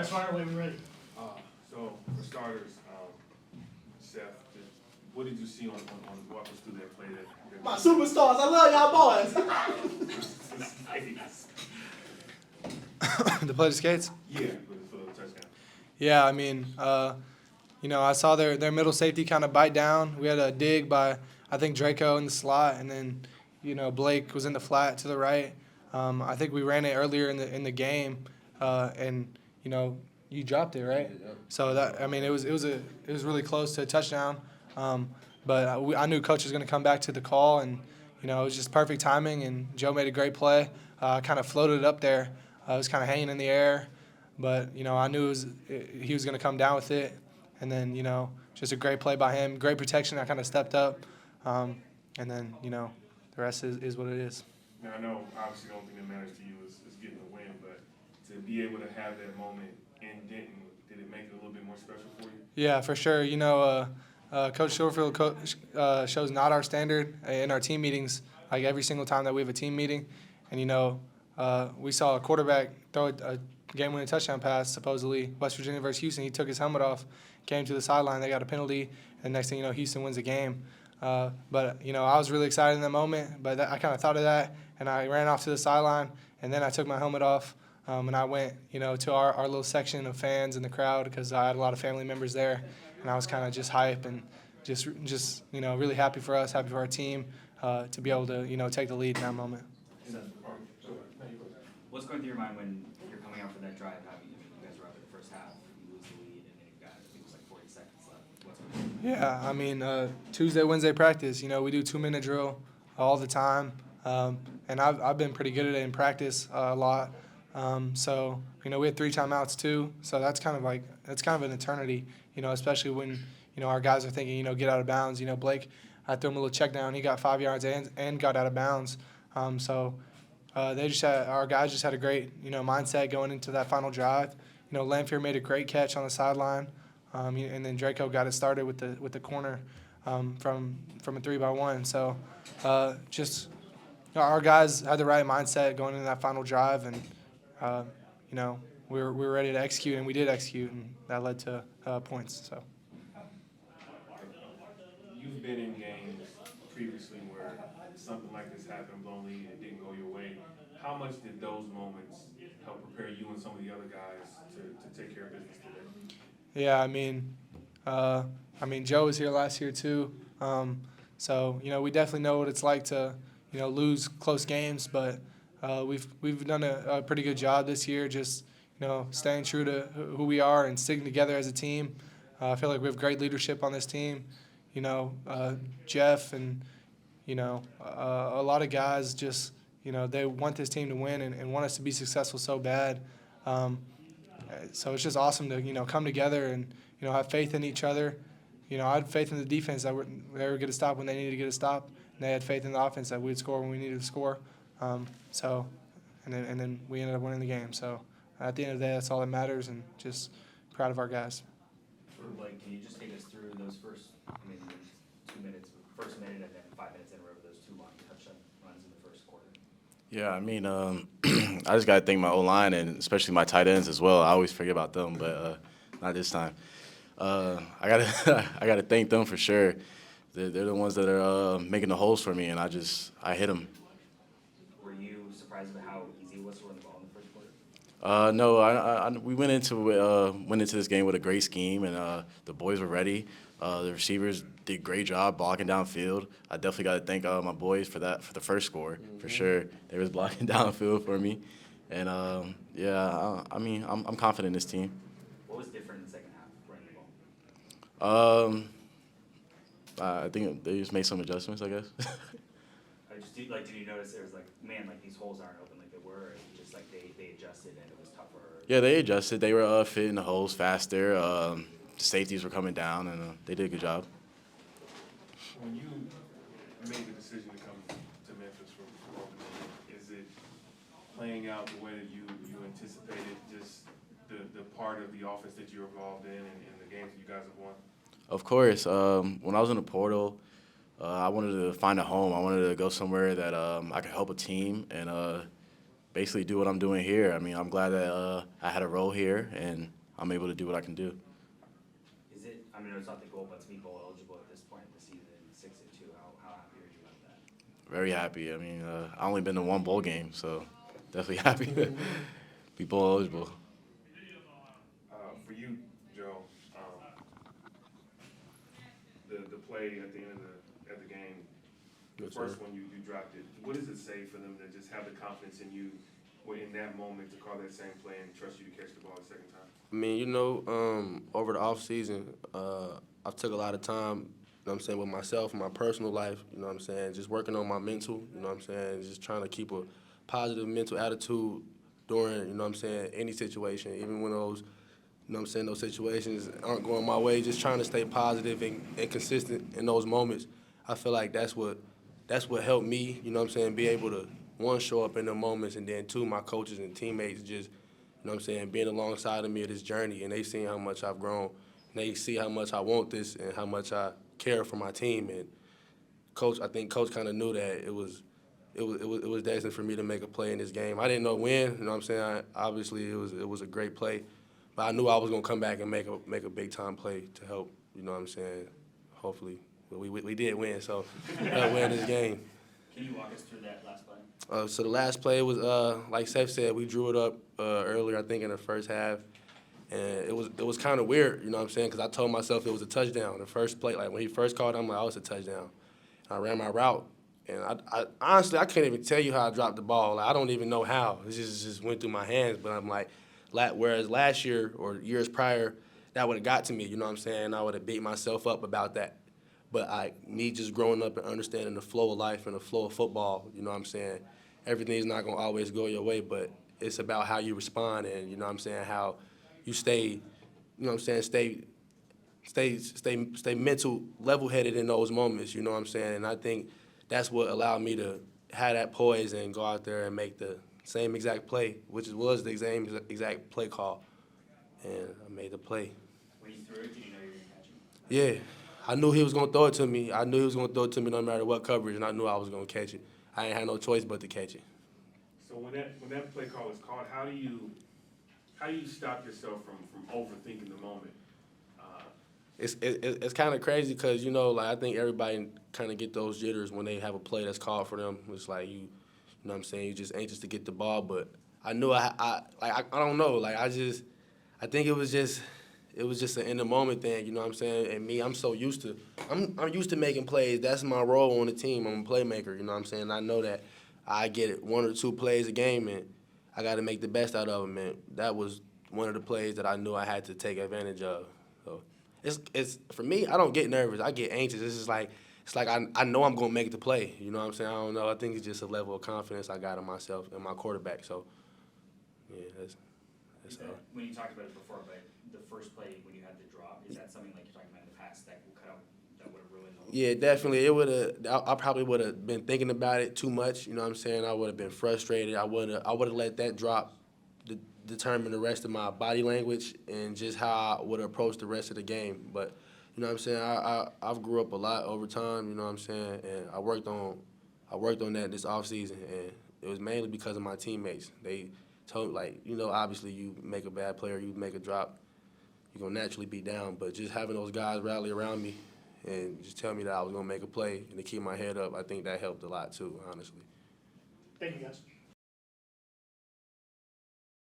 That's fire when we're ready. So, for starters, Seth, what did you see on walk us through that play? My superstars, I love y'all boys. The play to Skates? Yeah, for the touchdown. Yeah, I mean, I saw their middle safety kind of bite down. We had a dig by, I think, Draco in the slot, and then, Blake was in the flat to the right. I think we ran it earlier in the game, and you dropped it, right? So that, I mean, it was really close to a touchdown. But I knew Coach was going to come back to the call, and it was just perfect timing. And Joe made a great play. Kind of floated it up there. It was kind of hanging in the air, but I knew he was going to come down with it. And then just a great play by him, great protection. I kind of stepped up, and then the rest is what it is. Now I know obviously the only thing that matters to you is getting the win, but to be able to have that moment in Denton, did it make it a little bit more special for you? Yeah, for sure. Coach Shorefield shows not our standard in our team meetings, like every single time that we have a team meeting. And, we saw a quarterback throw a game-winning touchdown pass, supposedly, West Virginia versus Houston. He took his helmet off, came to the sideline. They got a penalty, and next thing you know, Houston wins the game. But I was really excited in that moment, but I kind of thought of that, and I ran off to the sideline, and then I took my helmet off, and I went, to our little section of fans in the crowd because I had a lot of family members there, and I was kind of just hype and just really happy for us, happy for our team to be able to, take the lead in that moment. What's going through your mind when you're coming out for that drive? You guys were up in the first half, you lose the lead, and then you've got, I think it was like 40 seconds left. What's going through your mind? Yeah, I mean, Tuesday, Wednesday practice, we do 2-minute drill all the time, and I've been pretty good at it in practice a lot. So, we had 3 timeouts too, so that's kind of an eternity, especially when, our guys are thinking, get out of bounds. Blake, I threw him a little check down, he got 5 yards and got out of bounds. Our guys just had a great, mindset going into that final drive. Lanphier made a great catch on the sideline, and then Draco got it started with the corner from a 3-by-1. So, our guys had the right mindset going into that final drive, and we were ready to execute, and we did execute, and that led to points. So. You've been in games previously where something like this happened, blown lead, and didn't go your way. How much did those moments help prepare you and some of the other guys to take care of business today? Yeah, I mean, Joe was here last year too. So we definitely know what it's like to lose close games, but we've done a pretty good job this year, just staying true to who we are and sticking together as a team. I feel like we have great leadership on this team. Jeff and a lot of guys just they want this team to win and want us to be successful so bad. So it's just awesome to come together and have faith in each other. I had faith in the defense that they were going to stop when they needed to get a stop, and they had faith in the offense that we'd score when we needed to score. And then we ended up winning the game. So at the end of the day, that's all that matters, and just proud of our guys. Can you just take us through ththose first 2 minutes, first minute, and then 5 minutes in a row of those 2 long touchdown runs in the first quarter? Yeah, I mean, I just got to thank my O-line and especially my tight ends as well. I always forget about them, but not this time. I gotta thank them for sure. They're the ones that are making the holes for me, and I hit them. Were you surprised at how easy it was to run the ball in the first quarter? No, we went into this game with a great scheme, and the boys were ready. The receivers did a great job blocking downfield. I definitely got to thank my boys for that, for the first score, for sure. They was blocking downfield for me. And, I'm confident in this team. What was different in the second half running the ball? I think they just made some adjustments, I guess. Did you notice there was these holes aren't open like they were, or just like they adjusted and it was tougher? Yeah, they adjusted. They were fitting the holes faster. The safeties were coming down, and they did a good job. When you made the decision to come to Memphis from Oklahoma, is it playing out the way that you anticipated, just the part of the offense that you're involved in and the games that you guys have won? Of course. When I was in the portal, I wanted to find a home. I wanted to go somewhere that I could help a team and basically do what I'm doing here. I mean, I'm glad that I had a role here, and I'm able to do what I can do. Is it, I mean, it's not the goal, but to be bowl eligible at this point in the season, 6-2, how happy are you about that? Very happy. I mean, I only been to one bowl game, so definitely happy to be bowl eligible. For you, Joe, the play at the end of the game, the first one you dropped it. What does it say for them to just have the confidence in you in that moment to call that same play and trust you to catch the ball the second time? I mean, over the off season, I took a lot of time, you know what I'm saying, with myself, my personal life, you know what I'm saying, just working on my mental, you know what I'm saying, just trying to keep a positive mental attitude during, you know what I'm saying, any situation, even when those, you know what I'm saying, those situations aren't going my way, just trying to stay positive and consistent in those moments. I feel like that's what helped me, you know what I'm saying, be able to, one, show up in the moments, and then two, my coaches and teammates just, you know what I'm saying, being alongside of me of this journey, and they see how much I've grown, and they see how much I want this and how much I care for my team. And I think Coach kind of knew that it was destined for me to make a play in this game. I didn't know when, you know what I'm saying. Obviously, it was a great play, but I knew I was gonna come back and make a big time play to help. You know what I'm saying. Hopefully, we did win, so help win this game. Can you walk us through that last play? So the last play was, like Seth said, we drew it up earlier, I think, in the first half. And it was kind of weird, you know what I'm saying, because I told myself it was a touchdown. The first play, like when he first called it, I'm like, oh, it's a touchdown. And I ran my route. And I honestly, I can't even tell you how I dropped the ball. Like, I don't even know how. It just went through my hands. But I'm like, whereas last year or years prior, that would have got to me, you know what I'm saying? I would have beat myself up about that. But me just growing up and understanding the flow of life and the flow of football, you know what I'm saying? Everything's not going to always go your way, but it's about how you respond and, you know what I'm saying, how you stay, you know what I'm saying, stay mental, level-headed in those moments, you know what I'm saying? And I think that's what allowed me to have that poise and go out there and make the same exact play, which was the same exact play call. And I made the play. When you threw it, did you know you were going to catch it? Yeah. I knew he was going to throw it to me. I knew he was going to throw it to me no matter what coverage, and I knew I was going to catch it. I ain't had no choice but to catch it. So when that play call is called, how do you stop yourself from overthinking the moment? It's kind of crazy because, you know, like I think everybody kind of get those jitters when they have a play that's called for them. It's like you know what I'm saying, you're just anxious to get the ball. But I knew I don't know. Like I think it was just an in the moment thing, you know what I'm saying? And me, I'm so used to used to making plays. That's my role on the team. I'm a playmaker, you know what I'm saying? I know that I get one or two plays a game and I got to make the best out of them. And that was one of the plays that I knew I had to take advantage of. So it's for me, I don't get nervous. I get anxious. It's just like I know I'm going to make the play. You know what I'm saying? I don't know. I think it's just a level of confidence I got in myself and my quarterback. So, yeah, that's all. When you talked about it before, but the first play when you had the drop, is that something like you're talking about in the past that would have ruined the whole Yeah, definitely. It would have. I probably would have been thinking about it too much. You know what I'm saying? I would have been frustrated. I would have let that drop determine the rest of my body language and just how I would approach the rest of the game. But you know what I'm saying? I've grew up a lot over time. You know what I'm saying? And I worked on that this off season, and it was mainly because of my teammates. They told, like, you know, obviously you make a bad player, you make a drop, you're gonna naturally be down. But just having those guys rally around me and just tell me that I was gonna make a play and to keep my head up, I think that helped a lot too, honestly. Thank you, guys.